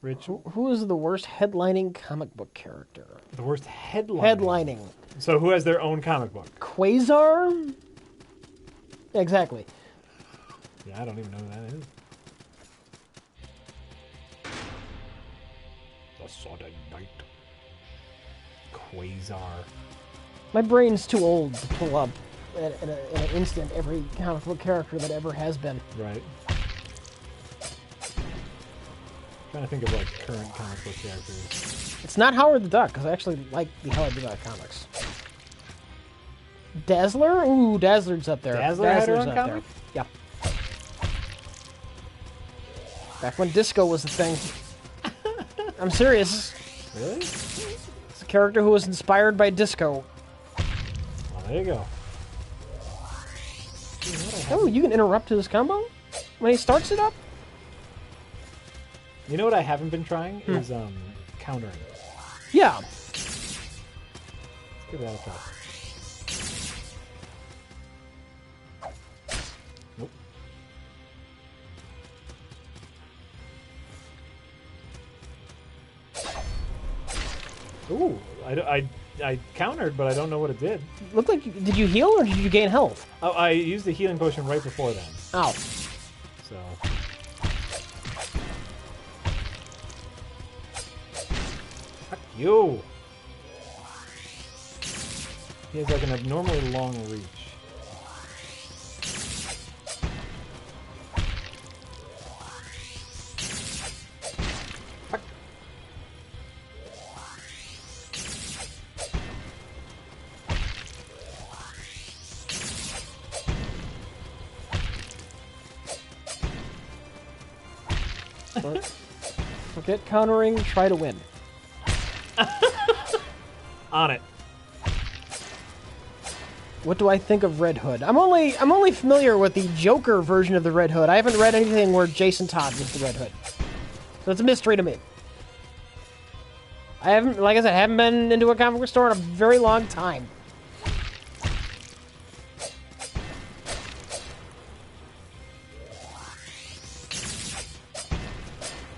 Rich, Who is the worst headlining comic book character? the worst headline. Headlining. So who has their own comic book? Quasar? Exactly. Yeah, I don't even know who that is. The Sudden Night. Quasar. My brain's too old to pull up in an instant every comic book character that ever has been. Right. Trying to think of like current comic book characters. It's not Howard the Duck, because I actually like the Howard the Duck comics. Dazzler? Ooh, Dazzler's up there. Dazzler had her Dazzler's own up comic? there. Yeah. Back when disco was the thing. I'm serious. Really? It's a character who was inspired by disco. Well, there you go. Oh, you can interrupt his combo when he starts it up? You know what I haven't been trying is countering. Yeah. Let's give that a try. Nope. Ooh, I countered, but I don't know what it did. Looked like, did you heal or did you gain health? Oh, I used the healing potion right before then. Ow. So. Fuck you. He has like an abnormally long reach. Fuck. Forget countering, try to win. On it. What do I think of Red Hood? I'm only familiar with the Joker version of the Red Hood. I haven't read anything where Jason Todd was the Red Hood. So it's a mystery to me. I haven't, like I said, I haven't been into a comic book store in a very long time.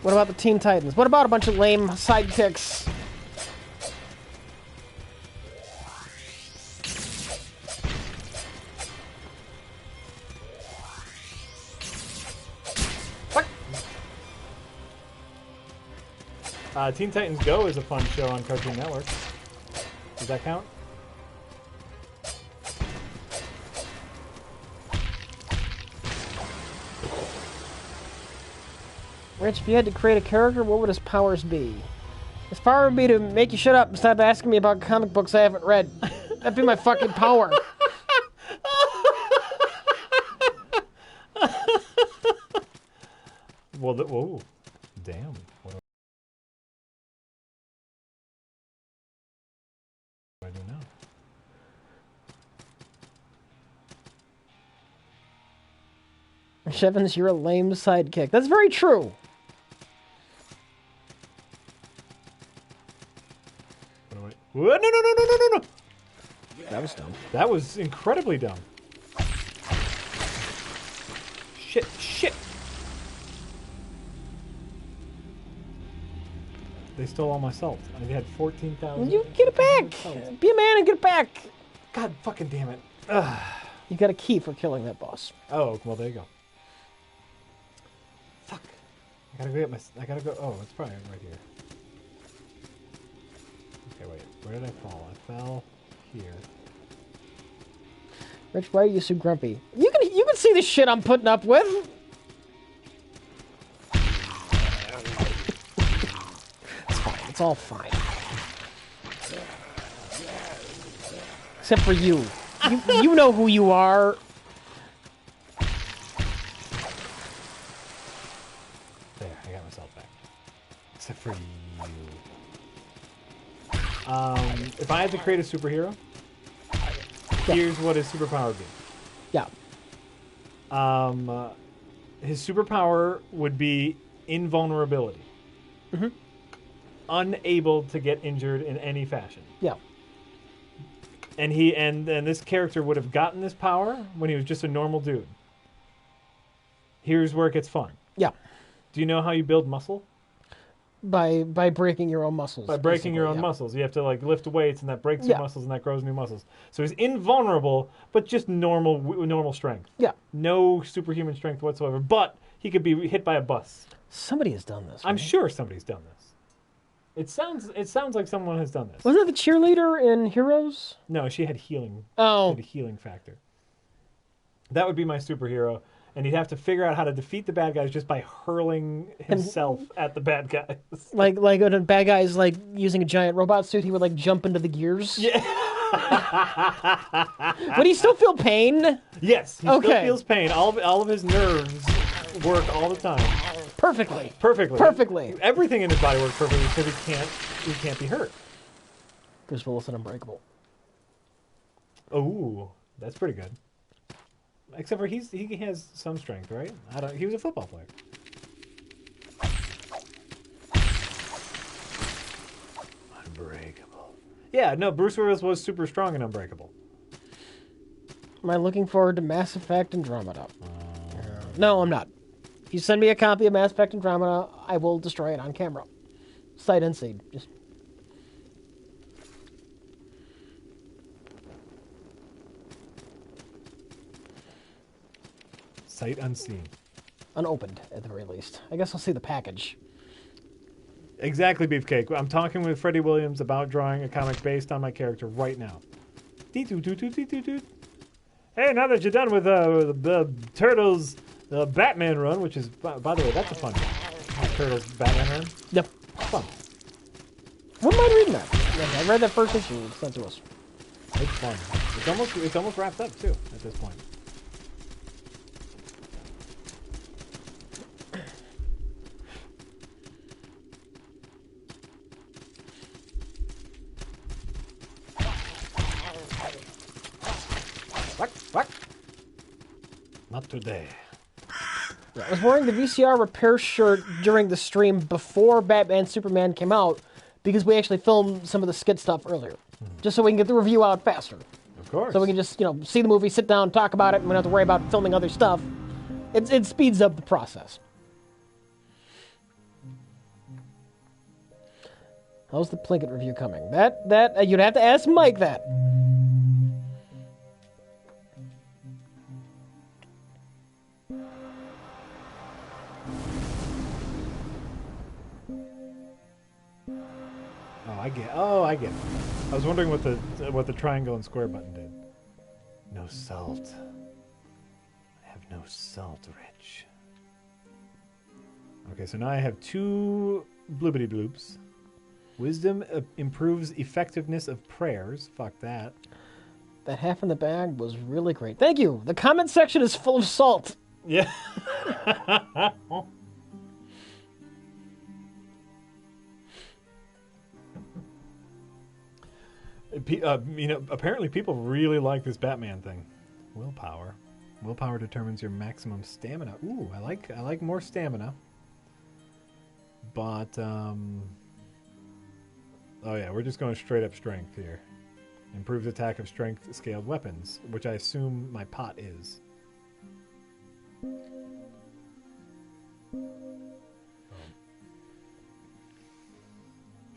What about the Teen Titans? What about a bunch of lame sidekicks? Teen Titans Go is a fun show on Cartoon Network. Does that count? Rich, if you had to create a character, what would his powers be? His power would be to make you shut up and stop asking me about comic books I haven't read. That'd be my fucking power. Well, whoa. Damn. What do I do now? Shevins, you're a lame sidekick. That's very true. What do I... Whoa, no. That was dumb. That was incredibly dumb. Shit. They stole all my salt. I had 14,000. You get it back. Be a man and get it back. God fucking damn it. Ugh. You got a key for killing that boss. Oh, well, there you go. Fuck. I gotta go. Oh, it's probably right here. Okay, wait. Where did I fall? I fell here. Rich, why are you so grumpy? You can see the shit I'm putting up with. It's fine. It's all fine. Except for you. You know who you are. There, I got myself back. Except for you. If I had to create a superhero, here's what his superpower would be. Yeah. His superpower would be invulnerability. Mm-hmm. Unable to get injured in any fashion. Yeah. And this character would have gotten this power when he was just a normal dude. Here's where it gets fun. Yeah. Do you know how you build muscle? By breaking your own muscles. By breaking your own yeah. muscles. You have to like lift weights, and that breaks Yeah. your muscles, and that grows new muscles. So he's invulnerable, but just normal strength. Yeah. No superhuman strength whatsoever. But he could be hit by a bus. Somebody has done this. I'm right? sure somebody's done this. It sounds like someone has done this. Wasn't that the cheerleader in Heroes? No, she had healing. Oh. She had a healing factor. That would be my superhero, and he'd have to figure out how to defeat the bad guys just by hurling himself at the bad guys. Like when a bad guy is like using a giant robot suit, he would like jump into the gears. Yeah. Would he still feel pain? Yes, he still Okay. feels pain. All of his nerves work all the time. Perfectly. Perfectly. Everything in his body works perfectly because he can't be hurt. Bruce Willis and Unbreakable. Oh, that's pretty good. Except for he has some strength, right? He was a football player. Unbreakable. Yeah, no, Bruce Willis was super strong and unbreakable. Am I looking forward to Mass Effect Andromeda? No, I'm not. If you send me a copy of Mass Effect Andromeda, I will destroy it on camera. Sight unseen. Just Sight unseen. unopened, at the very least. I guess I'll see the package. Exactly, Beefcake. I'm talking with Freddie Williams about drawing a comic based on my character right now. Hey, now that you're done with the Turtles Batman run, which is, by the way, that's a fun one. Turtles Batman run. Yep. Fun. Wouldn't mind reading that. Yeah, I read that first issue. It's sent to us. It's fun. It's almost wrapped up, too, at this point. What? Not today. Yeah, I was wearing the VCR repair shirt during the stream before Batman Superman came out because we actually filmed some of the skit stuff earlier. Just so we can get the review out faster. Of course. So we can just, see the movie, sit down, talk about it, and we don't have to worry about filming other stuff. It speeds up the process. How's the Plinkett review coming? That you'd have to ask Mike that. I get it. I was wondering what the triangle and square button did. No salt. I have no salt, Rich. Okay, so now I have 2 bloobity bloops. Wisdom improves effectiveness of prayers. Fuck that. That half in the bag was really great. Thank you. The comment section is full of salt. Yeah. Apparently people really like this Batman thing. Willpower. Willpower determines your maximum stamina. Ooh, I like more stamina. But oh yeah, we're just going straight up strength here. Improves attack of strength scaled weapons, which I assume my pot is.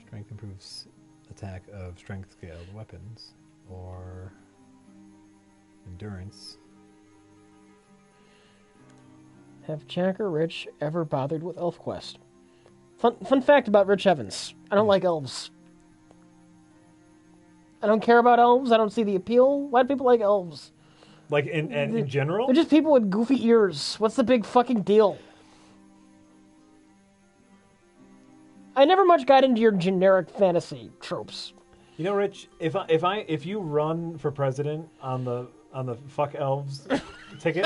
Strength improves attack of strength scaled weapons, or endurance. Have Jack or Rich ever bothered with ElfQuest? Fun fact about Rich Evans. I don't like elves. I don't care about elves. I don't see the appeal. Why do people like elves? Like in general? They're just people with goofy ears. What's the big fucking deal? I never much got into your generic fantasy tropes. You know, Rich, if you run for president on the fuck elves ticket,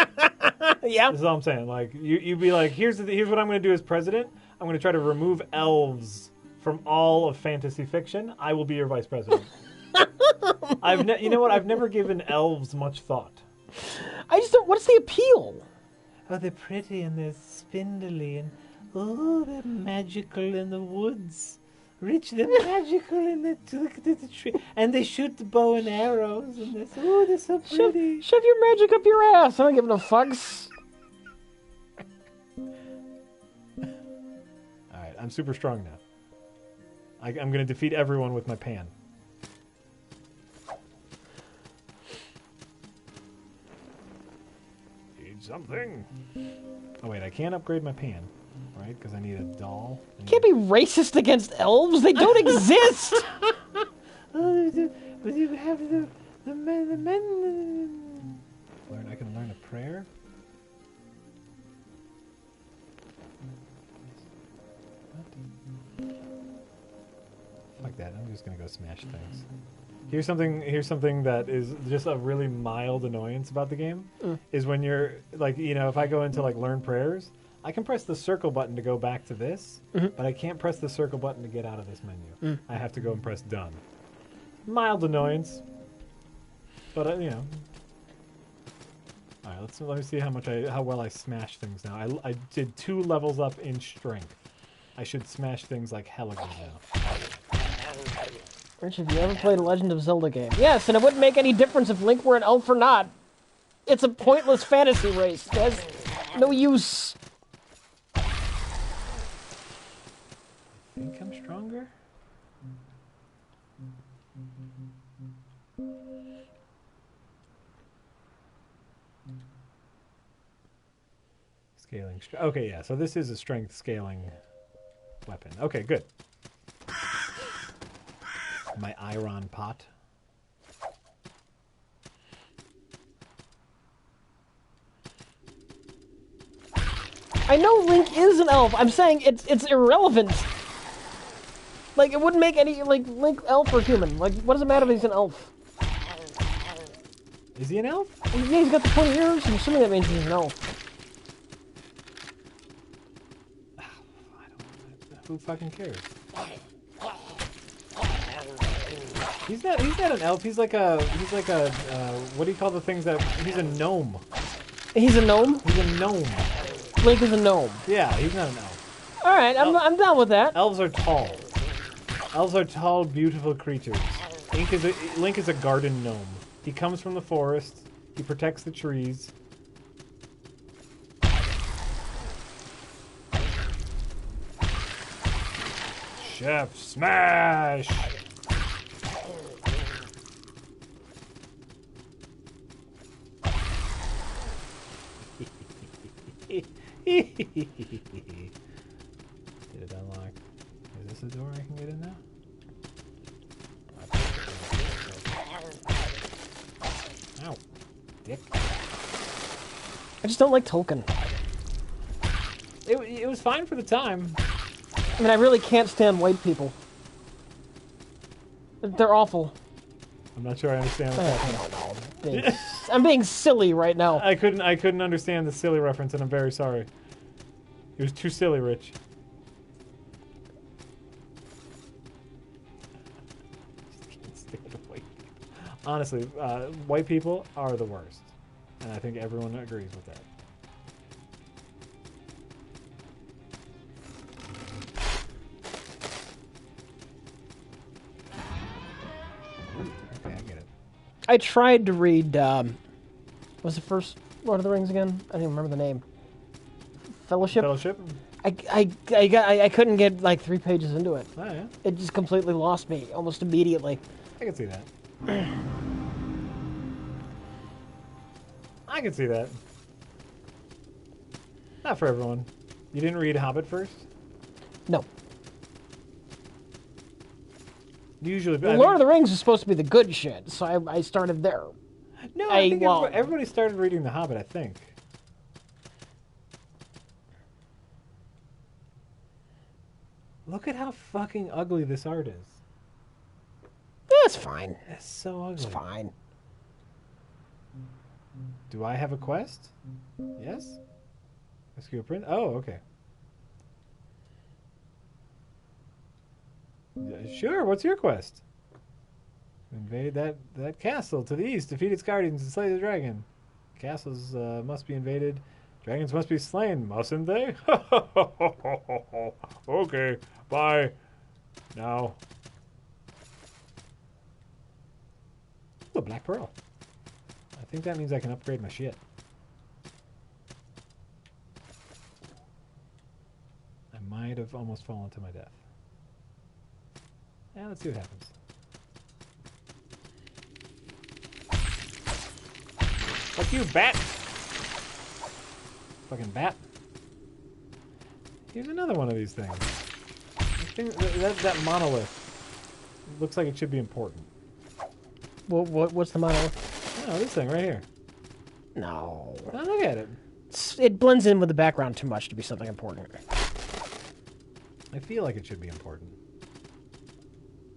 Yeah. this is all I'm saying. Like you'd be like, here's what I'm going to do as president. I'm going to try to remove elves from all of fantasy fiction. I will be your vice president. You know what? I've never given elves much thought. I just don't. What's the appeal? Oh, they're pretty and they're spindly and they're magical in the woods. Rich, they're magical in the tree, and they shoot the bow and arrows, and they're so pretty. Shove your magic up your ass. I don't give no fucks. I'm super strong now. I'm going to defeat everyone with my pan. Need something. Oh wait, I can't upgrade my pan, right? Because I need a doll. You can't be racist against elves. They don't exist. But you have the men. I can learn a prayer. Like that. I'm just gonna go smash things. Here's something that is just a really mild annoyance about the game. Is when you're like, if I go into like learn prayers, I can press the circle button to go back to this, but I can't press the circle button to get out of this menu. I have to go and press done. Mild annoyance, but All right, let me see how well I smash things now. I did 2 levels up in strength. I should smash things like hella good now. Rich, have you ever played a Legend of Zelda game? Yes, and it wouldn't make any difference if Link were an elf or not. It's a pointless fantasy race. It has no use. I think I'm stronger? Scaling. Okay, yeah, so this is a strength scaling weapon. Okay, good. My iron pot. I know Link is an elf. I'm saying it's irrelevant. Like, it wouldn't make any, like, Link elf or human. Like, what does it matter if he's an elf? Is he an elf? Yeah, he's got the 20 ears. I'm assuming that means he's an elf. Who fucking cares? He's not an elf. He's like a what do you call the things that he's a gnome. He's a gnome? He's a gnome. Link is a gnome. Yeah, he's not an elf. Alright, I'm down with that. Elves are tall. Elves are tall, beautiful creatures. Link is a garden gnome. He comes from the forest. He protects the trees. Chef smash! Did it unlock? Is this a door I can get in now? Ow. Dick. I just don't like Tolkien. It was fine for the time. I mean, I really can't stand white people. They're awful. I'm not sure I understand what that means. I'm being silly right now. I couldn't understand the silly reference, and I'm very sorry. It was too silly, Rich. Just can't stand white people. Honestly, white people are the worst, and I think everyone agrees with that. Okay, I get it. I tried to read, what was the first Lord of the Rings again? I don't even remember the name. Fellowship? Fellowship? I couldn't get like 3 pages into it. Oh, yeah. It just completely lost me almost immediately. I can see that. I can see that. Not for everyone. You didn't read Hobbit first? No. Usually, The Lord of the Rings is supposed to be the good shit, so I started there. No, I think everybody started reading The Hobbit, I think. Look at how fucking ugly this art is. It's fine. It's so ugly. It's fine. Do I have a quest? Yes? Rescue a prince? Oh, okay. Sure, what's your quest? Invade that castle to the east, defeat its guardians, and slay the dragon. Castles must be invaded. Dragons must be slain, mustn't they? Okay, bye. Now. Ooh, a black pearl. I think that means I can upgrade my shit. I might have almost fallen to my death. Yeah, let's see what happens. Fuck you, bat! Fucking bat. Here's another one of these things. That monolith looks like it should be important. What's the model? Oh, this thing right here. No. Oh, look at it. It blends in with the background too much to be something important. I feel like it should be important.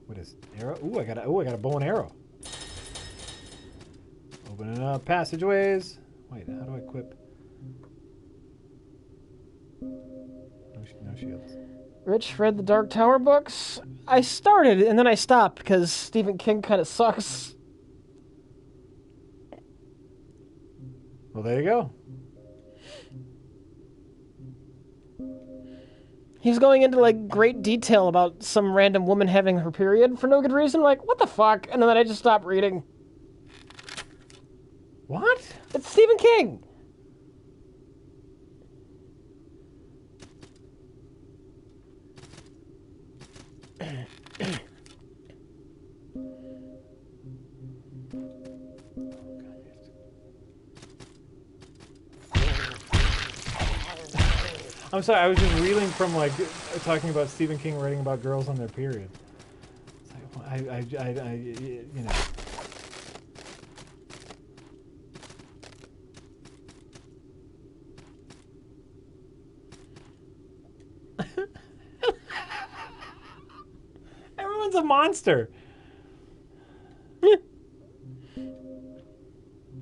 What is arrow? Ooh, I got a bow and arrow. Opening up passageways. Wait, how do I equip? No shields. Rich read the Dark Tower books. I started and then I stopped because Stephen King kind of sucks. Well, there you go. He's going into like great detail about some random woman having her period for no good reason. Like, what the fuck? And then I just stopped reading. What? It's Stephen King. I'm sorry, I was just reeling from like talking about Stephen King writing about girls on their period. It's like, you know. Everyone's a monster.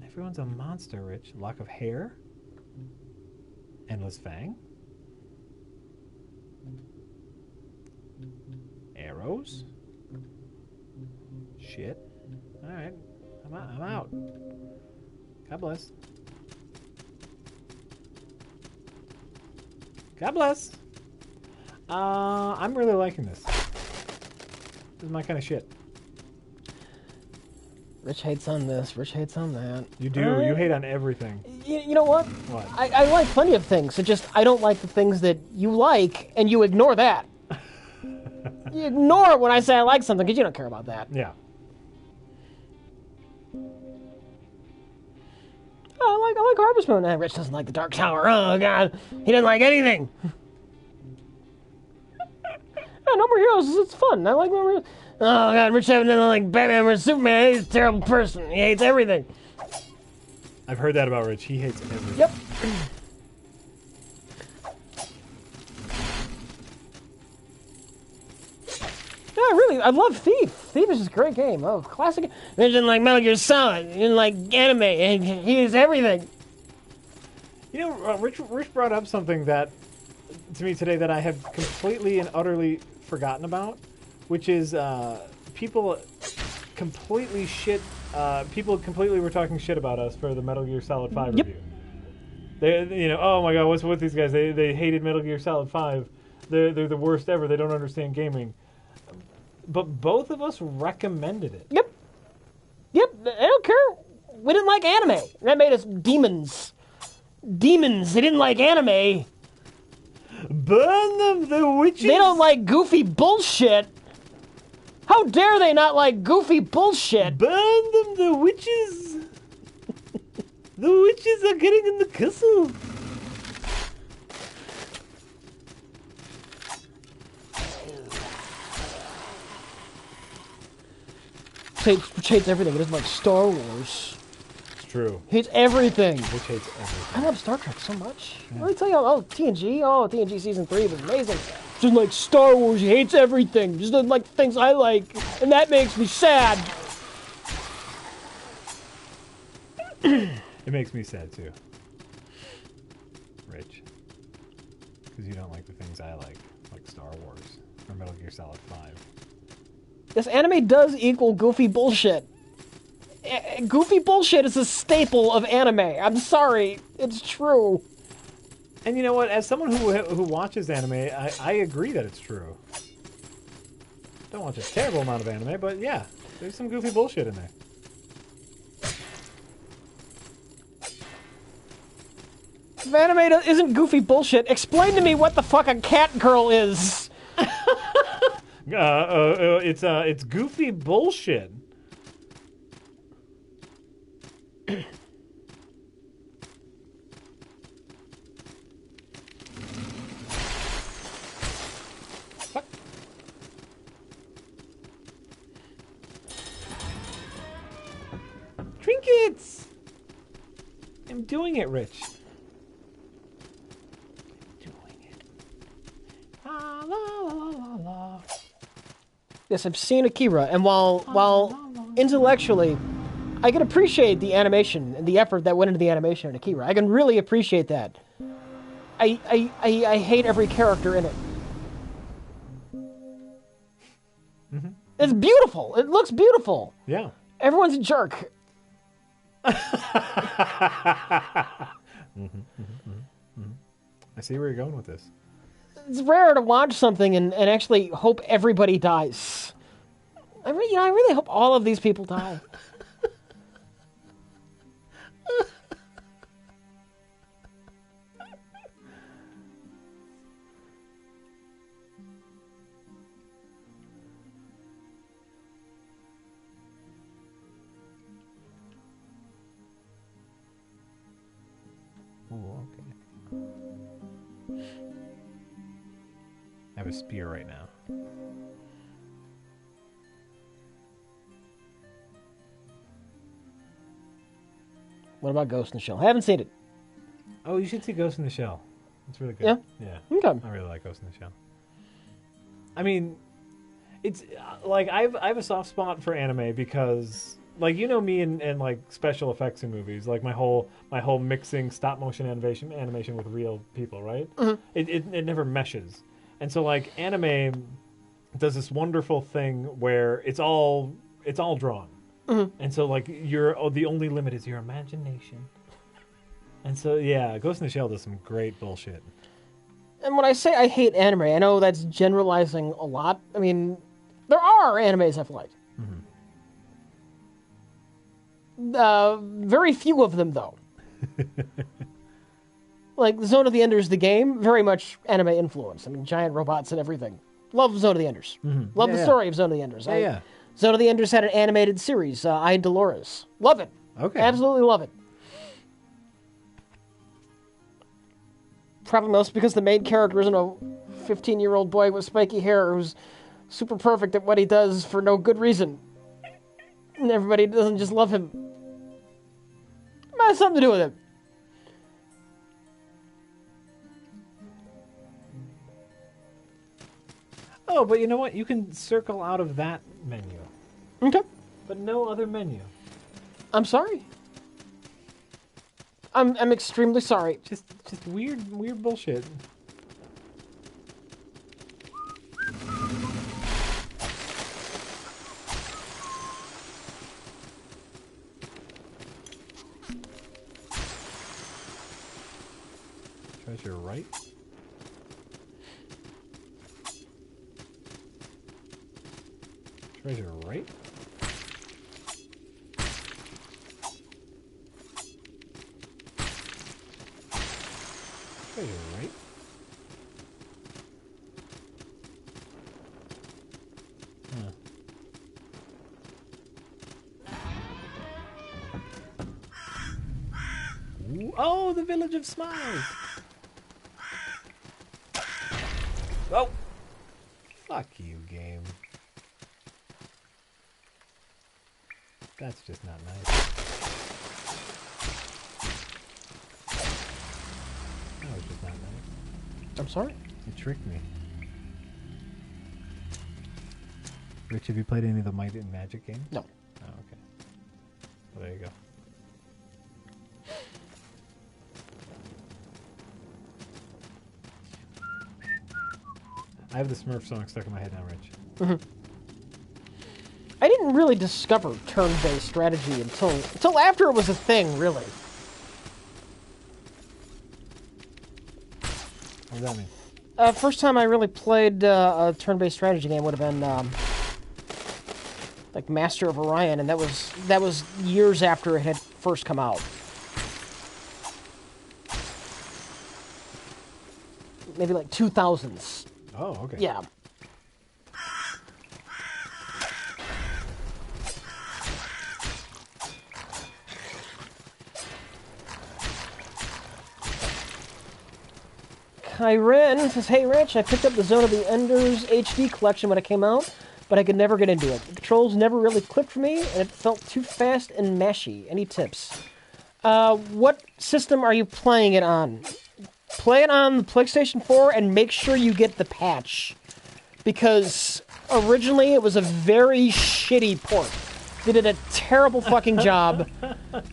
Everyone's a monster, Rich. Lock of hair. Endless fang. Arrows. Shit. Alright. I'm out. God bless. God bless. I'm really liking this. This is my kind of shit. Rich hates on this, Rich hates on that. You do. You hate on everything. You know what? What? I like plenty of things. It's just I don't like the things that you like, and you ignore that. You ignore it when I say I like something, because you don't care about that. Yeah. Oh, I like Harvest Moon. Rich doesn't like the Dark Tower. Oh, God. He doesn't like anything. Yeah, No More Heroes. It's fun. I like No More Heroes. Oh, God. Rich doesn't like Batman or Superman. He's a terrible person. He hates everything. I've heard that about Rich. He hates everything. Yep. Yeah, really, I love Thief. Thief is just a great game. Oh, classic. He didn't like Metal Gear Solid. He didn't like anime. And he is everything. You know, Rich brought up something that to me today that I have completely and utterly forgotten about, which is people completely were talking shit about us for the Metal Gear Solid 5 Yep. review. They, oh my god, what's with these guys? They hated Metal Gear Solid 5. They're the worst ever. They don't understand gaming. But both of us recommended it. Yep. I don't care. We didn't like anime. That made us demons. Demons. They didn't like anime. Burn them, the witches! They don't like goofy bullshit. How dare they not like goofy bullshit? Burn them, the witches! The witches are getting in the castle. Rich hates everything. He doesn't like Star Wars. It's true. He hates everything. Rich hates everything. I love Star Trek so much. Let me tell you, TNG Season 3 was amazing. Just like Star Wars, he hates everything. Just doesn't like the things I like. And that makes me sad. It makes me sad too. Rich. Because you don't like the things I like Star Wars or Metal Gear Solid 5. This anime does equal goofy bullshit. Goofy bullshit is a staple of anime. I'm sorry. It's true. And you know what? As someone who watches anime, I agree that it's true. Don't watch a terrible amount of anime, but yeah, there's some goofy bullshit in there. If anime isn't goofy bullshit, explain to me what the fuck a cat girl is. It's goofy bullshit. Fuck. Trinkets. I'm doing it, Rich. La, la, la, la, la. Yes, I've seen Akira, and while intellectually, I can appreciate the animation and the effort that went into the animation in Akira. I can really appreciate that. I hate every character in it. Mm-hmm. It's beautiful. It looks beautiful. Yeah. Everyone's a jerk. I see where you're going with this. It's rare to watch something and actually hope everybody dies. I really hope all of these people die. Oh, okay. I have a spear right now. What about Ghost in the Shell? I haven't seen it. Oh, you should see Ghost in the Shell. It's really good. Yeah? Yeah. Okay. I really like Ghost in the Shell. I mean, it's like I have a soft spot for anime because, like, you know me and like special effects in movies, like my whole mixing stop motion animation with real people, right? Mm-hmm. It never meshes, and so like anime does this wonderful thing where it's all drawn, and so like the only limit is your imagination, and so yeah, Ghost in the Shell does some great bullshit. And when I say I hate anime, I know that's generalizing a lot. I mean, there are animes I've liked. Very few of them, though. Like, Zone of the Enders, the game, very much anime influence. I mean, giant robots and everything. Love Zone of the Enders. Love the story of Zone of the Enders. Yeah. Zone of the Enders had an animated series, I and Dolores. Love it. Okay. Absolutely love it. Probably most because the main character isn't a 15-year-old boy with spiky hair who's super perfect at what he does for no good reason. And everybody doesn't just love him. It might have something to do with him. Oh, but you know what? You can circle out of that menu, Okay. but no other menu. I'm sorry. I'm extremely sorry. Just weird bullshit. Treasure right? Treasure right? Treasure right? Huh. Ooh, oh, the Village of Smiles! Oh! Fuck you, game. That's just not nice. That was just not nice. I'm sorry. You tricked me. Rich, have you played any of the Might and Magic games? No. Oh, okay. Well, there you go. I have the Smurf song stuck in my head now, Rich. I didn't really discover turn-based strategy until after it was a thing, really. What does that mean? First time I really played a turn-based strategy game would have been like Master of Orion, and that was years after it had first come out. maybe like 2000s. Oh, okay. Yeah. Kyren says, "Hey Rich, I picked up the Zone of the Enders HD collection when it came out, but I could never get into it. The controls never really clicked for me, and it felt too fast and mashy. Any tips?" What system are you playing it on? Play it on the PlayStation 4 and make sure you get the patch. Because originally it was a very shitty port. They did a terrible fucking job.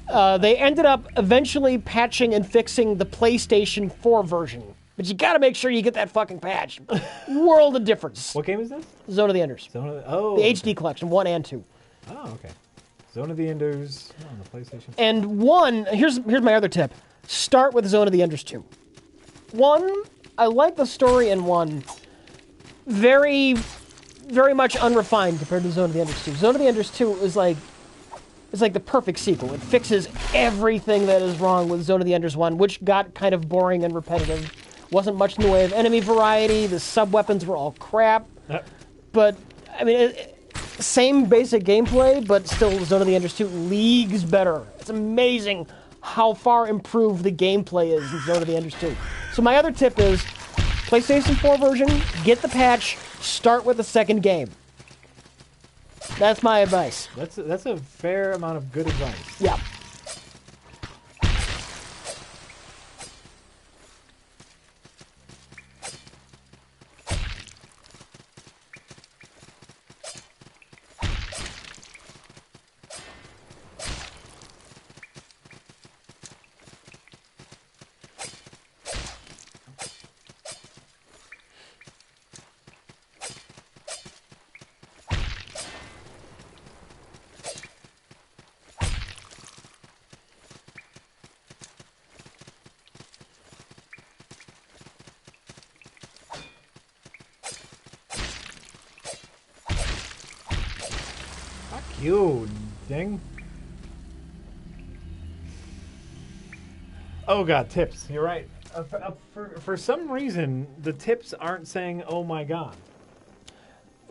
They ended up eventually patching and fixing the PlayStation 4 version. But you gotta make sure you get that fucking patch. World of difference. What game is this? Zone of the Enders. Zone of the... Oh. The HD collection, 1 and 2. Oh, okay. Zone of the Enders on the PlayStation. And 1, here's my other tip. Start with Zone of the Enders 2. 1, I like the story in 1. Very, very much unrefined compared to Zone of the Enders 2. Zone of the Enders 2 is like the perfect sequel. It fixes everything that is wrong with Zone of the Enders 1, which got kind of boring and repetitive. Wasn't much in the way of enemy variety. The sub-weapons were all crap. But, I mean, same basic gameplay, but still Zone of the Enders 2 leagues better. It's amazing how far improved the gameplay is in Zone of the Enders 2. So my other tip is, PlayStation 4 version, get the patch, start with the second game. That's my advice. That's a fair amount of good advice. Yeah. You ding. Oh god, tips. You're right. For some reason, the tips aren't saying "Oh my god."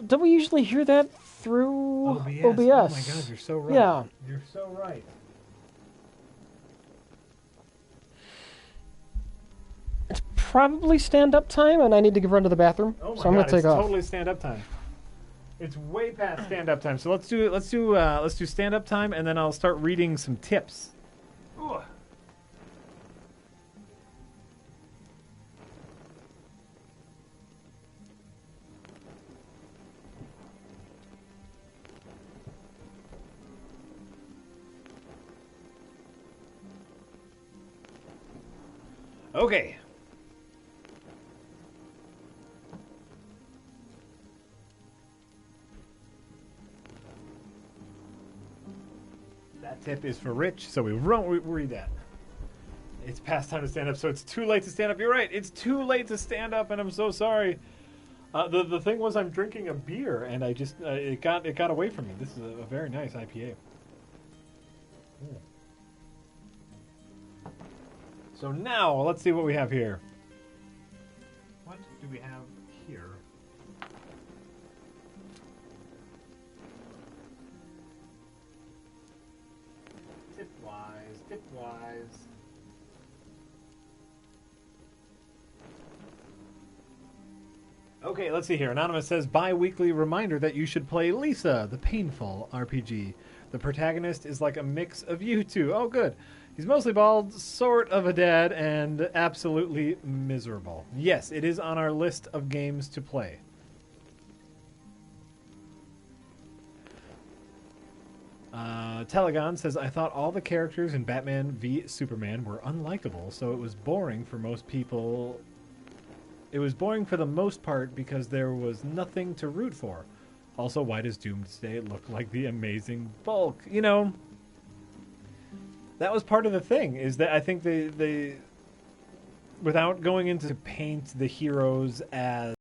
Don't we usually hear that through OBS? Oh my god, you're so right. Yeah. You're so right. Probably stand-up time, and I need to run to the bathroom, Oh my so I'm god, gonna take it's off. totally stand-up time. It's way past stand-up time. So let's do stand-up time, and then I'll start reading some tips. Ooh. Okay. That tip is for Rich, so we won't read that. It's past time to stand up, so it's too late to stand up. You're right. It's too late to stand up, and I'm so sorry. The thing was, I'm drinking a beer, and I just it got away from me. This is a very nice IPA. Ooh. So now let's see what we have here. What do we have here? Tip-wise. Okay, let's see here. Anonymous says, bi-weekly reminder that you should play Lisa, the painful RPG. The protagonist is like a mix of you two. Oh, good. He's mostly bald, sort of a dad, and absolutely miserable. Yes, it is on our list of games to play. Telegon says, I thought all the characters in Batman v Superman were unlikable, so it was boring for most people. It was boring for the most part because there was nothing to root for. Also, why does Doomsday look like the amazing Bulk? You know, that was part of the thing, is that I think they without going into paint the heroes as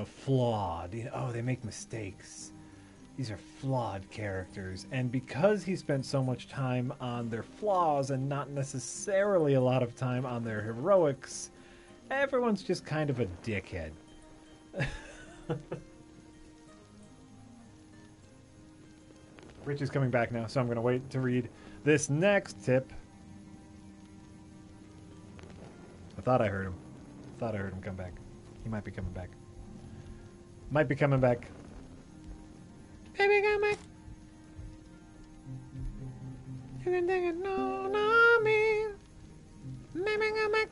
flawed. Oh, they make mistakes. these are flawed characters, and because he spent so much time on their flaws and not necessarily a lot of time on their heroics, everyone's just kind of a dickhead. Rich is coming back now, so I'm going to wait to read this next tip. I thought I heard him. Thought I heard him come back. He might be coming back. Might be coming back. Baby, come back. You can take it on me. Baby, come back.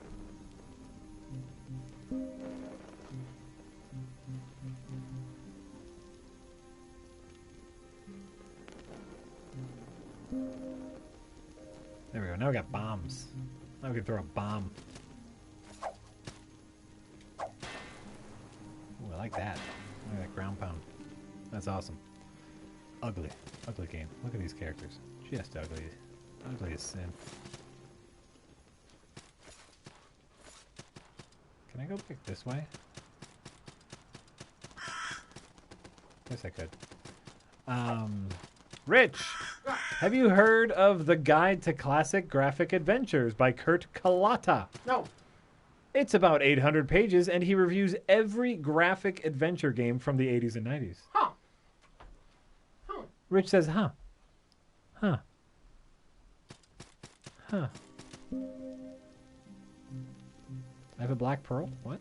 There we go. Now we got bombs. Now we can throw a bomb. Ooh, I like that. Look at that ground pound. That's awesome. Ugly. Ugly game. Look at these characters. Just ugly. Ugly as sin. Can I go back this way? Guess I could. Rich, have you heard of The Guide to Classic Graphic Adventures by Kurt Kalata? No. It's about 800 pages, and he reviews every graphic adventure game from the 80s and 90s. Huh. Rich says, huh. Huh. Huh. I have a black pearl? What?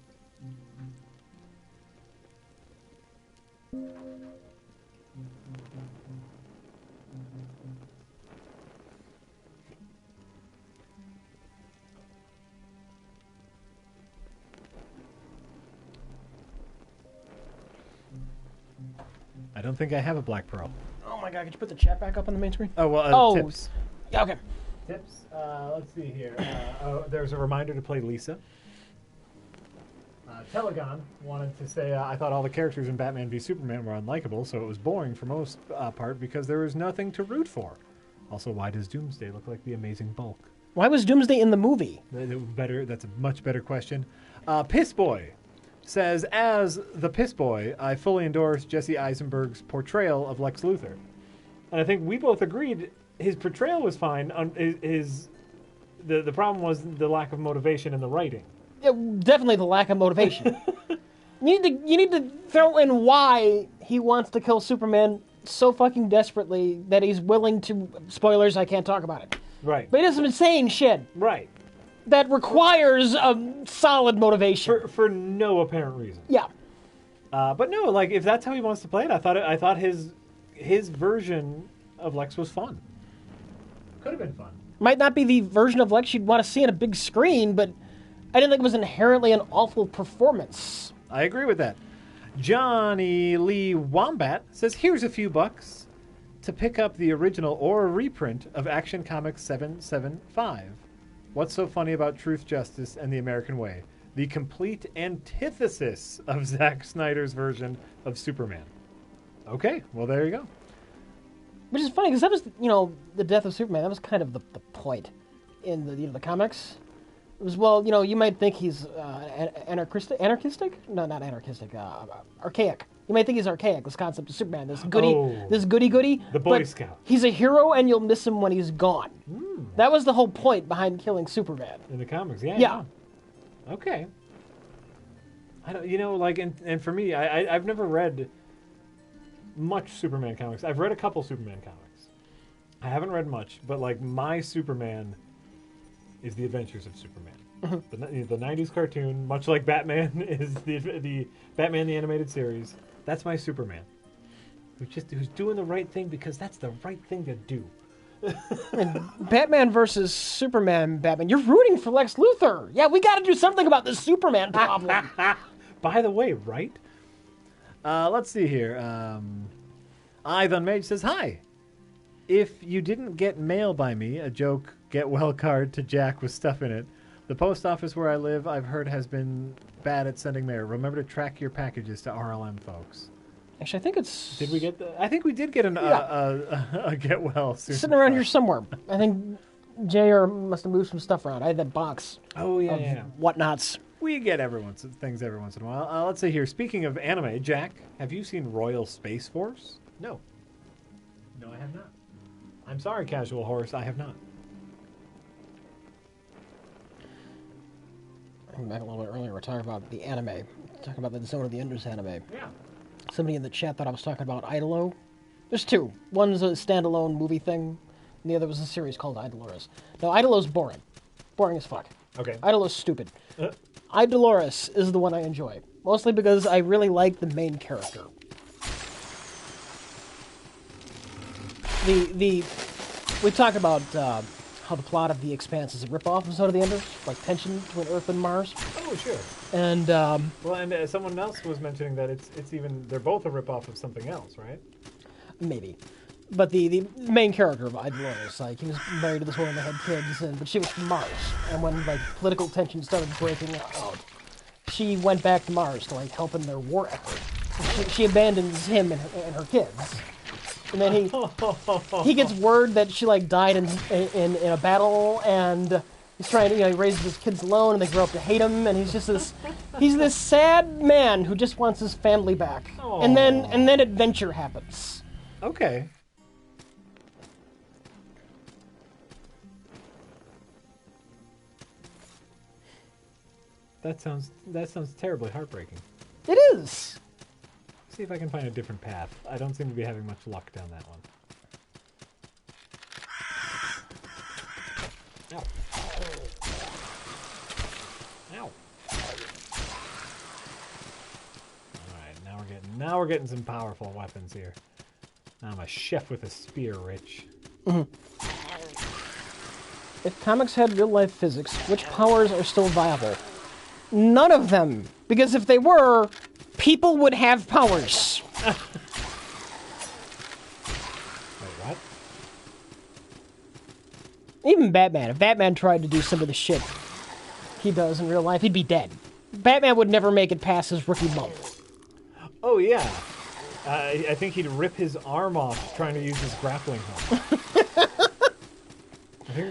I don't think I have a black pearl. Oh my god, could you put the chat back up on the main screen? Oh, well, Oh. tips. Yeah, okay. Tips. Let's see here. There's a reminder to play Lisa. Telegon wanted to say, I thought all the characters in Batman v Superman were unlikable, so it was boring for most part because there was nothing to root for. Also, why does Doomsday look like the Amazing Bulk? Why was Doomsday in the movie? That's a much better question. Piss Boy says, as the Piss Boy, I fully endorse Jesse Eisenberg's portrayal of Lex Luthor. And I think we both agreed his portrayal was fine. The problem was the lack of motivation in the writing. Yeah, definitely the lack of motivation. you need to throw in why he wants to kill Superman so fucking desperately that he's willing to... Spoilers, I can't talk about it. Right. But he does some insane shit Right. that requires a solid motivation. For no apparent reason. Yeah. But no, like if that's how he wants to play it, I thought his version of Lex was fun. Could have been fun. Might not be the version of Lex you'd want to see on a big screen, but I didn't think it was inherently an awful performance. I agree with that. Johnny Lee Wombat says, here's a few bucks to pick up the original or a reprint of Action Comics 775. What's so funny about Truth, Justice, and the American Way? The complete antithesis of Zack Snyder's version of Superman. Okay, well, there you go. Which is funny, because that was, the death of Superman. That was kind of the point in the comics. It was, you might think he's anarchistic? No, not anarchistic. Archaic. You might think he's archaic, this concept of Superman, this goody-goody. The Boy Scout. He's a hero, and you'll miss him when he's gone. That was the whole point behind killing Superman. In the comics, yeah. Yeah. Okay. I don't, and for me, I've never read much Superman comics. I've read a couple Superman comics. I haven't read much, but my Superman is the Adventures of Superman. The 90s cartoon, much like Batman is the Batman the Animated Series. That's my Superman. Who's doing the right thing because that's the right thing to do. Batman versus Superman, Batman. You're rooting for Lex Luthor. Yeah, we got to do something about this Superman problem. By the way, right? Let's see here. Ivan Mage says, hi. If you didn't get mail by me, a joke get well card to Jack with stuff in it. The post office where I live, I've heard, has been bad at sending mail. Remember to track your packages to RLM, folks. Actually, I think it's... Did we get the... I think we did get a get well soon. Sitting around here somewhere. I think JR must have moved some stuff around. I had that box. Oh, yeah. Whatnots. We get things every once in a while. Let's see here. Speaking of anime, Jack, have you seen Royal Space Force? No. No, I have not. I'm sorry, Casual Horse. I have not. Back a little bit earlier, we're talking about the anime. Talking about the Zone of the Enders anime. Yeah. Somebody in the chat thought I was talking about Idolo. There's two. One's a standalone movie thing, and the other was a series called Idolores. No, Idolo's boring. Boring as fuck. Okay. Idolo's stupid. Idolores is the one I enjoy. Mostly because I really like the main character. We talk about how the plot of The Expanse is a ripoff of Zone of the Enders, like Tension between Earth and Mars. Oh, sure. And Well, and someone else was mentioning that it's even they're both a ripoff of something else, right? maybe. But the main character of Idolores, like, he was married to this woman that had kids, but she was from Mars. And when, like, political tension started breaking out, she went back to Mars to, like, help in their war effort. She abandons him and her kids. And then he gets word that she, like, died in a battle, and he's trying to, he raises his kids alone, and they grow up to hate him, and he's this sad man who just wants his family back. And then adventure happens. Okay. That sounds terribly heartbreaking. It is. See if I can find a different path. I don't seem to be having much luck down that one. Ow. Ow. Alright, now we're getting some powerful weapons here. I'm a chef with a spear, Rich. If comics had real-life physics, which powers are still viable? None of them. Because if they were, people would have powers. Wait, what? Even Batman. If Batman tried to do some of the shit he does in real life, he'd be dead. Batman would never make it past his rookie month. Oh, yeah. I think he'd rip his arm off trying to use his grappling hook.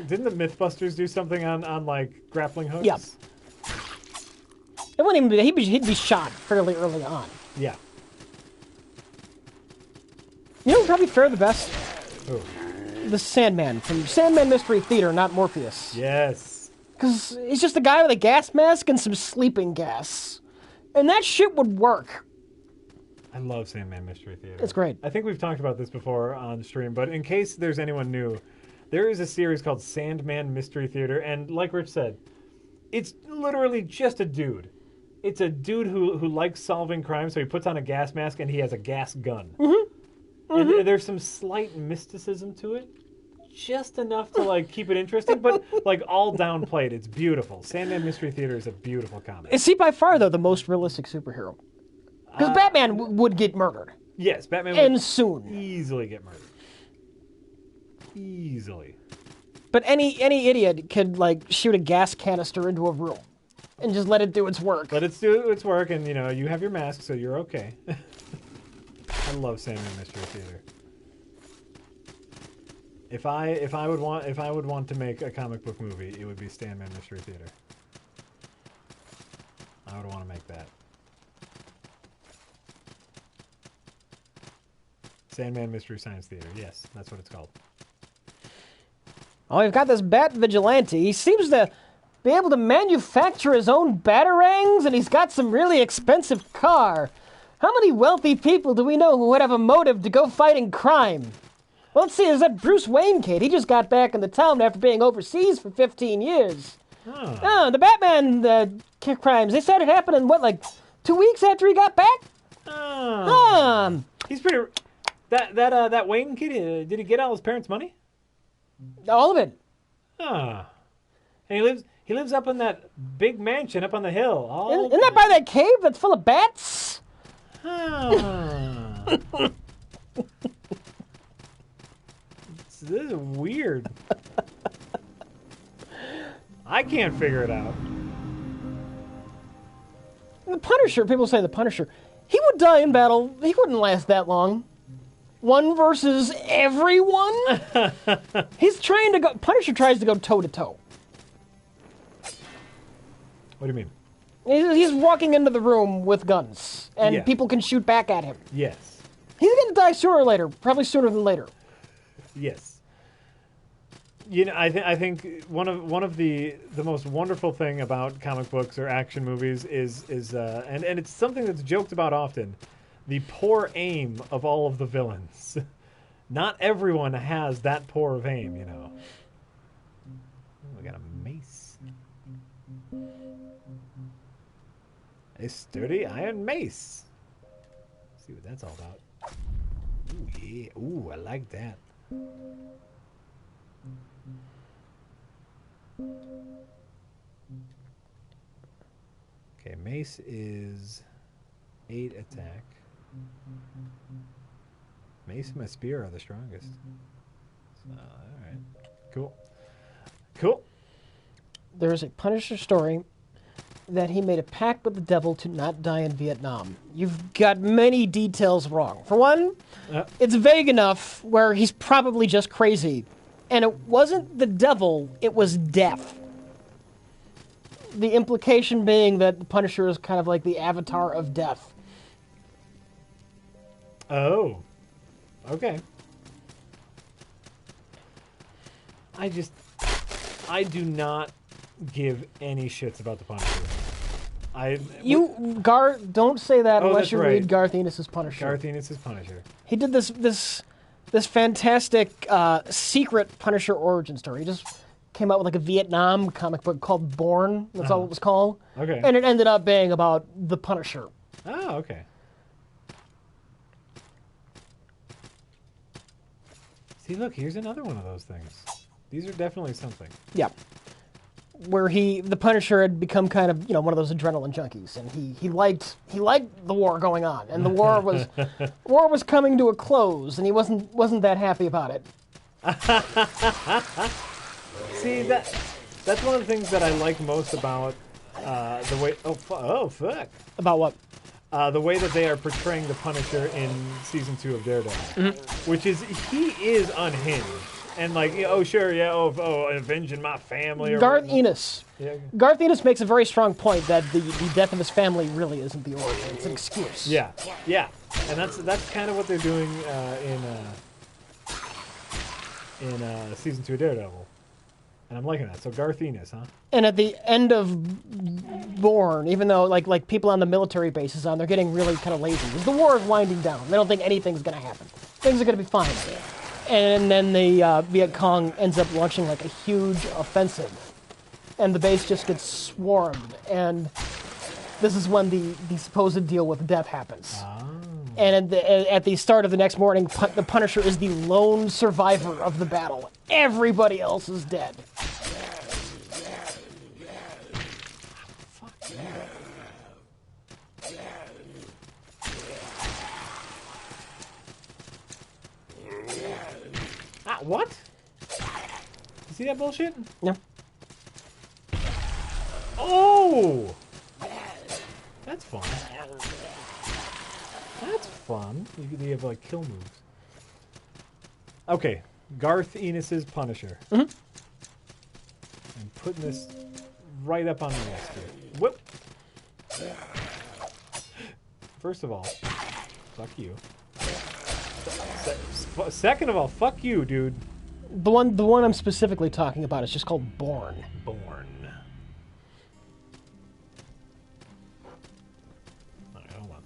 Didn't the Mythbusters do something on like, grappling hooks? Yep. It wouldn't even be, he'd be shot fairly early on. Yeah. You know who would probably fare the best? Who? The Sandman from Sandman Mystery Theater, not Morpheus. Yes. Because he's just a guy with a gas mask and some sleeping gas. And that shit would work. I love Sandman Mystery Theater. It's great. I think we've talked about this before on stream, but in case there's anyone new, there is a series called Sandman Mystery Theater, and like Rich said, it's literally just a dude. It's a dude who likes solving crimes, so he puts on a gas mask and he has a gas gun. And there's some slight mysticism to it, just enough to like keep it interesting, but like all downplayed. It's beautiful. Sandman Mystery Theater is a beautiful comic. Is he by far, though, the most realistic superhero? Because Batman would get murdered. Yes, Batman And would soon. easily get murdered. Easily. But any idiot could, like, shoot a gas canister into a room and just let it do its work. Let it do its work, and you have your mask, so you're okay. I love Sandman Mystery Theater. If I would want to make a comic book movie, it would be Sandman Mystery Theater. I would want to make that. Sandman Mystery Science Theater. Yes, that's what it's called. Oh, we've got this Bat Vigilante. He seems to be able to manufacture his own batarangs, and he's got some really expensive car. How many wealthy people do we know who would have a motive to go fighting crime? Well, let's see, is that Bruce Wayne kid? He just got back in the town after being overseas for 15 years. Oh, the Batman crimes, they started happening, what, like 2 weeks after he got back? He's pretty... That Wayne kid, did he get all his parents' money? All of it. And he lives up in that big mansion up on the hill. Isn't that by that cave that's full of bats? This is weird. I can't figure it out. The Punisher, people say the Punisher, he would die in battle. He wouldn't last that long. One versus everyone? Punisher tries to go toe-to-toe. What do you mean? He's walking into the room with guns, and Yeah. people can shoot back at him. Yes. He's going to die sooner or later, probably sooner than later. Yes. You know, I think one of the most wonderful thing about comic books or action movies is and it's something that's joked about often, the poor aim of all of the villains. Not everyone has that poor of aim, you know. We got a mace. A sturdy iron mace. Let's see what that's all about. Ooh, yeah. Ooh, I like that. Okay, mace is 8 attack. Mace and my spear are the strongest. So, alright. Cool. Cool. There's a Punisher story that he made a pact with the devil to not die in Vietnam. You've got many details wrong. For one, it's vague enough where he's probably just crazy. And it wasn't the devil, it was death. The implication being that the Punisher is kind of like the avatar of death. Oh. Okay. I do not give any shits about the Punisher. Don't say that Oh, unless that's you right. read Garth Ennis' Punisher. Garth Ennis' Punisher. He did this fantastic secret Punisher origin story. He just came out with like a Vietnam comic book called Born. That's all it was called. Okay. And it ended up being about the Punisher. Oh, okay. See, look, here's another one of those things. These are definitely something. Yeah. Where the Punisher had become kind of, one of those adrenaline junkies, and he liked the war going on, and the war was coming to a close, and he wasn't that happy about it. See, that's one of the things that I like most about the way. Oh fuck! About what? The way that they are portraying the Punisher in season 2 of Daredevil, which is he is unhinged and like, avenging my family. Or Garth Ennis. Yeah. Garth Ennis makes a very strong point that the death of his family really isn't the origin; it's an excuse. Yeah, and that's kind of what they're doing in season 2 of Daredevil, and I'm liking that. So Garth Ennis, huh? And at the end of Bourne, even though like people on the military bases they're getting really kind of lazy. Because the war is winding down. They don't think anything's going to happen. Things are going to be fine. And then the Viet Cong ends up launching like a huge offensive, and the base just gets swarmed. And this is when the supposed deal with death happens. Oh. And at the start of the next morning, the Punisher is the lone survivor of the battle. Everybody else is dead. What? You see that bullshit? Yeah. Oh! That's fun. That's fun. You have like kill moves. Okay, Garth Ennis' Punisher. I'm putting this right up on the list here. Whoop! First of all, fuck you. Second of all, fuck you, dude. The one I'm specifically talking about is just called Bourne. Born. Alright, hold on.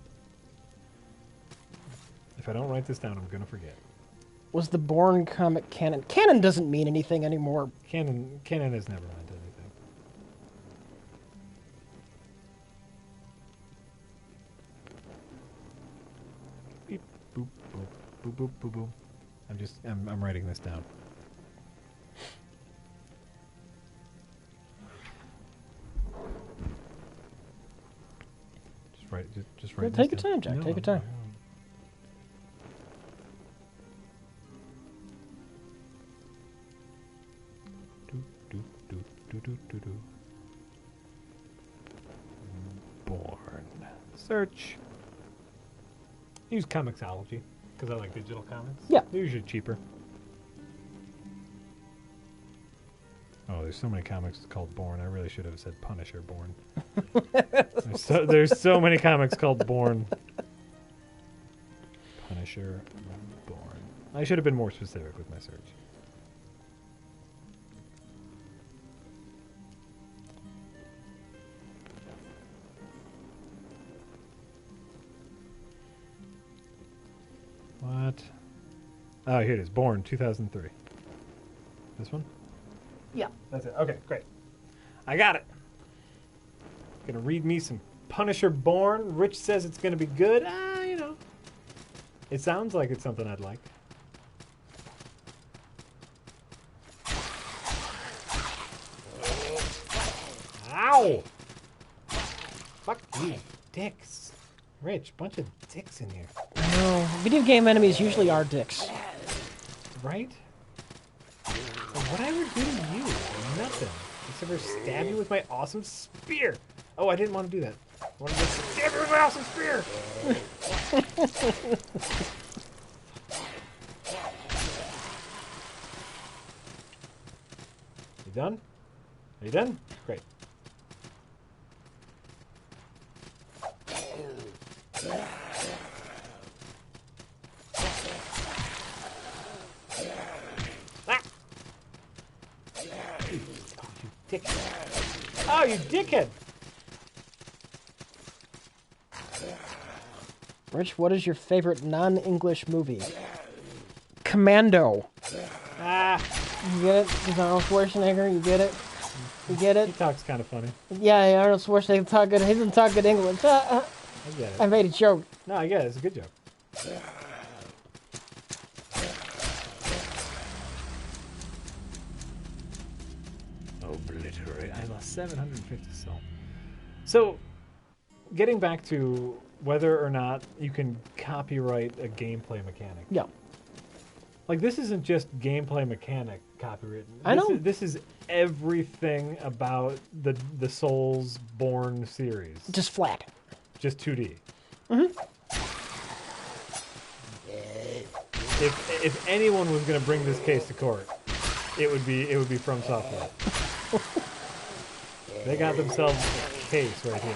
If I don't write this down, I'm gonna forget. Was the Bourne comic canon? Canon doesn't mean anything anymore. Canon has never meant anything. Beep, boop, boop, boop, boop, boop, boop. I'm writing this down. Just write. Take this your down. time, Jack. No, Take your time. Do. Born. Search. Use Comixology because I like digital comics. Yeah. They're usually cheaper. Oh, there's so many comics called Born. I really should have said Punisher Born. There's so many comics called Born. Punisher Born. I should have been more specific with my search. What? Oh, here it is. Born 2003. This one? Yeah. That's it. Okay, great. I got it. Gonna read me some Punisher Born. Rich says it's gonna be good. You know. It sounds like it's something I'd like. Ow! Fuck you, dicks. Rich, bunch of dicks in here. No, video game enemies usually are dicks. Right? What I ever do to you? Nothing. Except for stab you with my awesome spear. Oh, I didn't want to do that. I wanted to stab you with my awesome spear. You done? Are you done? Great. Ah! You dickhead. Oh, you dickhead! Rich, what is your favorite non-English movie? Commando. Ah! You get it? It's Arnold Schwarzenegger. You get it? You get it? He talks kind of funny. Yeah, Arnold Schwarzenegger talk good. He doesn't talk good English. I get it. I made a joke. No, I get it. It's a good joke. Obliterate. I lost 750 soul. So, getting back to whether or not you can copyright a gameplay mechanic. Yeah. Like, this isn't just gameplay mechanic copywritten. I know. This is everything about the Souls Born series. Just flat. Just 2D. Mm-hmm. If anyone was going to bring this case to court, it would be From Software. They got themselves a case right here.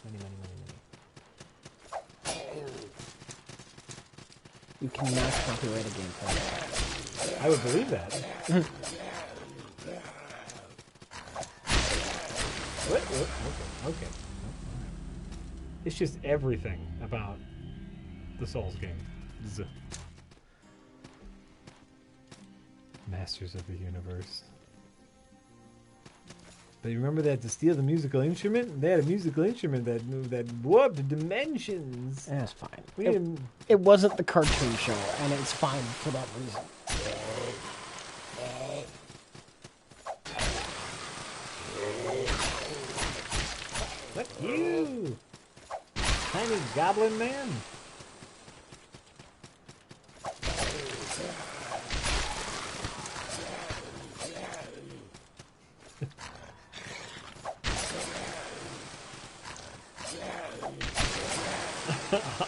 Money, money, money, money. You cannot copyright a gameplay. I would believe that. What? Okay. It's just everything about the Souls game. Masters of the Universe. But you remember that to steal the musical instrument? They had a musical instrument that warped dimensions. That's fine. We didn't... It wasn't the cartoon show, and it's fine for that reason. What? You! Tiny goblin man?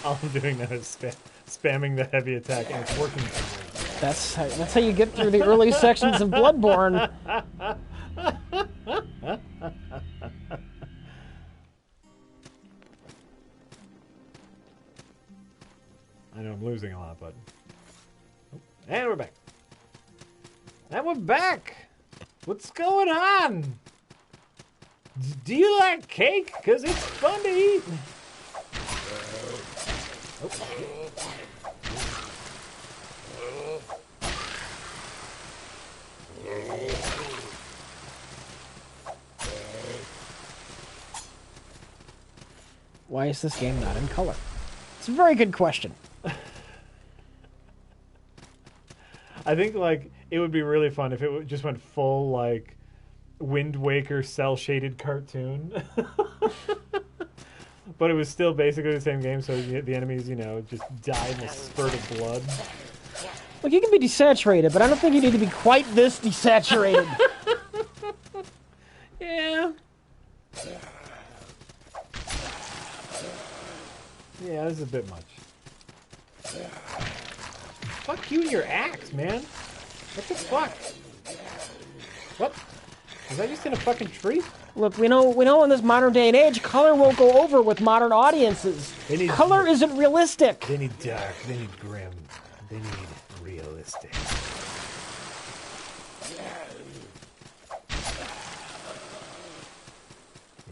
All I'm doing now is spamming the heavy attack, and it's working. That's how you get through the early sections of Bloodborne. I know I'm losing a lot, but... And we're back. And we're back! What's going on? Do you like cake? Because it's fun to eat. Why is this game not in color? It's a very good question. I think, like, it would be really fun if it just went full, like, Wind Waker cel-shaded cartoon. But it was still basically the same game, so the enemies, you know, just die in a spurt of blood. Look, you can be desaturated, but I don't think you need to be quite this desaturated. Yeah. Yeah, this is a bit much. Fuck you and your axe, man. What the fuck? What? Was I just in a fucking tree? Look, we know in this modern day and age, color won't go over with modern audiences. They need- Color isn't realistic. They need dark. They need grim. They need realistic.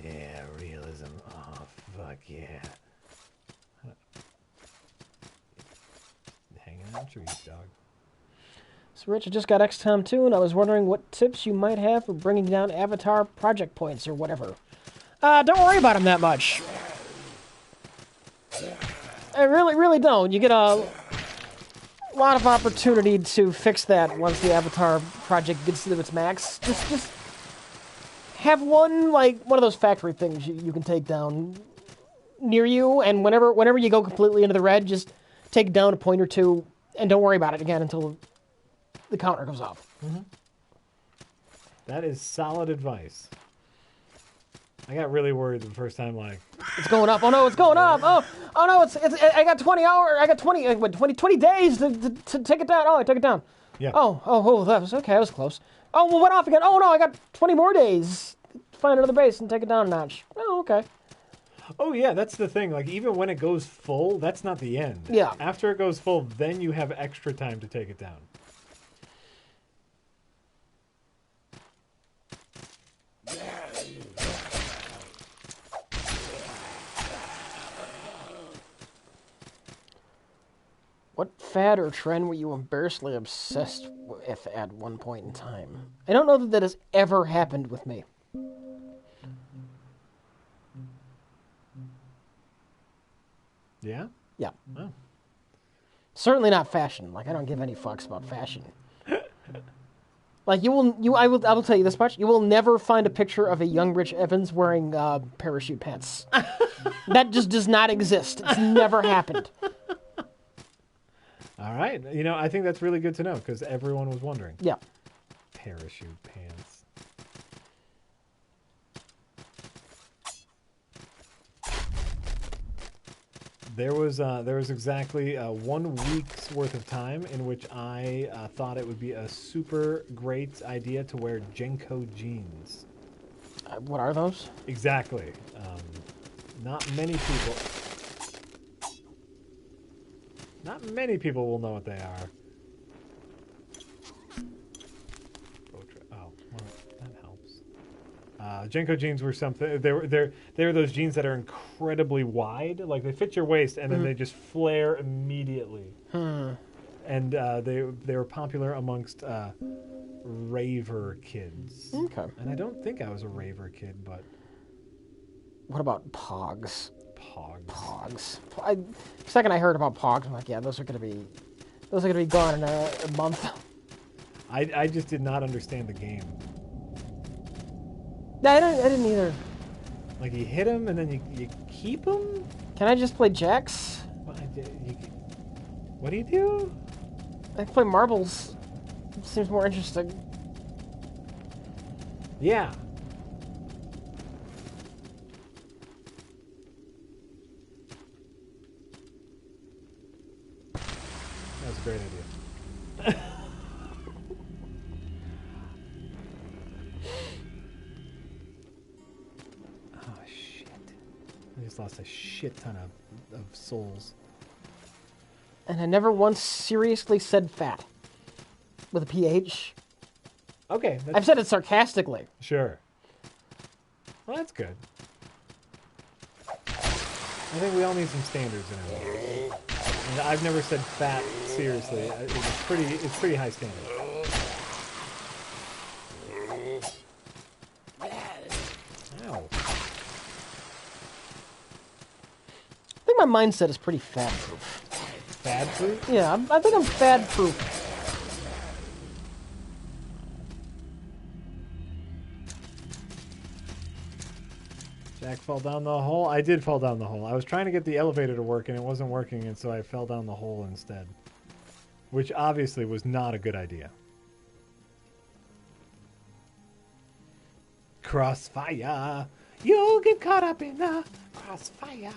Yeah, realism. Oh, fuck yeah. Hanging on trees, dog. So, Rich, I just got XCOM 2, and I was wondering what tips you might have for bringing down Avatar project points or whatever. Don't worry about them that much. I really don't. You get a lot of opportunity to fix that once the Avatar project gets to its max. Just have one of those factory things you can take down near you, and whenever you go completely into the red, just take down a point or two, and don't worry about it again until the counter goes off. Mm-hmm. That is solid advice. I got really worried the first time, like... It's going up. Oh, no, it's going up. Oh no, it's I got 20 days to take it down. Oh, I took it down. Yeah. Oh, that was okay. That was close. Oh, well, went off again. Oh, no, I got 20 more days to find another base and take it down a notch. Oh, okay. Oh, yeah, that's the thing. Like, even when it goes full, that's not the end. Yeah. After it goes full, then you have extra time to take it down. What fad or trend were you embarrassingly obsessed with at one point in time? I don't know that has ever happened with me. Yeah? Yeah. Oh. Certainly not fashion. Like, I don't give any fucks about fashion. Like, I will tell you this much. You will never find a picture of a young Rich Evans wearing parachute pants. That just does not exist. It's never happened. All right. You know, I think that's really good to know because everyone was wondering. Yeah. Parachute pants. There was exactly 1 week's worth of time in which I thought it would be a super great idea to wear Jenko jeans. What are those? Exactly. Not many people will know what they are. Oh, well, that helps. Jenko jeans were something. They were those jeans that are incredibly wide, like they fit your waist, and then they just flare immediately. And they were popular amongst raver kids. Okay. And I don't think I was a raver kid, but What about Pogs? Pogs. Second I heard about Pogs, I'm like, yeah, those are gonna be gone in a month. I just did not understand the game. No, I didn't either. Like you hit him and then you keep him. Can I just play jacks? What do you do? I can play marbles. It seems more interesting. Yeah. That was a great idea. Oh, shit. I just lost a shit ton of souls. And I never once seriously said fat. With a PH. Okay. I've said it sarcastically. Sure. Well, that's good. I think we all need some standards in our life. And I've never said fat seriously. It's pretty high standard. Ow. I think my mindset is pretty fad-proof. Fad-proof? Yeah, I think I'm fad-proof. Jack fell down the hole. I did fall down the hole. I was trying to get the elevator to work and it wasn't working, and so I fell down the hole instead. Which obviously was not a good idea. Crossfire. You'll get caught up in the crossfire.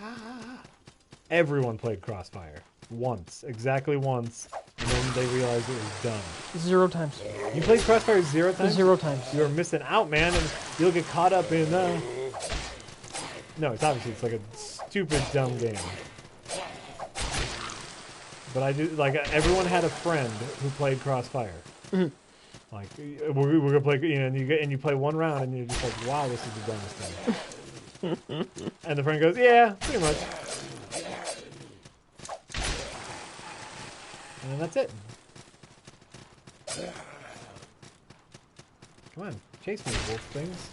Everyone played Crossfire. Once. Exactly once. and then they realized it was done. 0 times. You played Crossfire 0 times? 0 times. You're missing out, man, and you'll get caught up in. No, it's obviously it's like a stupid, dumb game. But I do like everyone had a friend who played Crossfire. Mm-hmm. Like we're gonna play, you know, and you play one round and you're just like, wow, this is the dumbest thing. And the friend goes, yeah, pretty much. And then that's it. Come on, chase me, wolf things.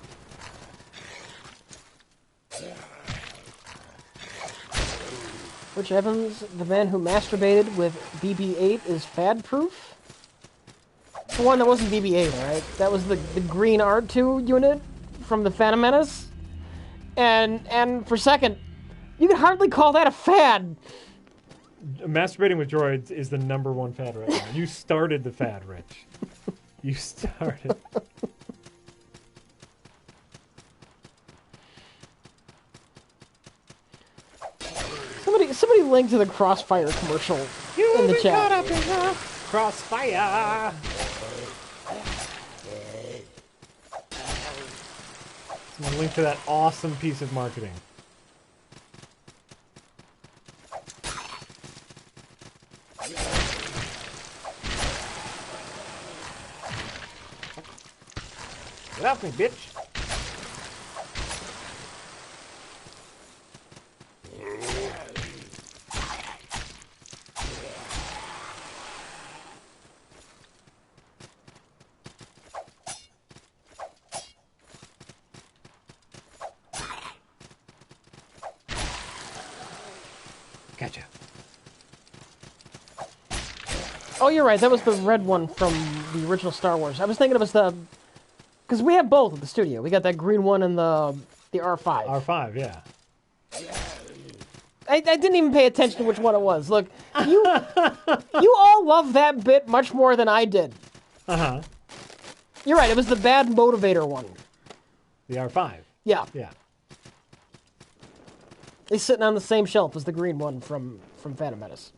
Rich Evans, the man who masturbated with BB-8 is fad-proof? The one that wasn't BB-8, alright? That was the green R2 unit from the Phantom Menace. And for a second, you could hardly call that a fad. Masturbating with droids is the #1 fad right now. You started the fad, Rich. You started. Somebody link to the Crossfire commercial in the chat. Caught up in the Crossfire. Someone link to that awesome piece of marketing. Get off me, bitch. Gotcha. Oh, you're right. That was the red one from the original Star Wars. I was thinking it was the... Because we have both at the studio. We got that green one and the R5. R5, yeah. I didn't even pay attention to which one it was. Look, you all love that bit much more than I did. Uh-huh. You're right. It was the bad motivator one. The R5. Yeah. Yeah. He's sitting on the same shelf as the green one from Phantom Menace.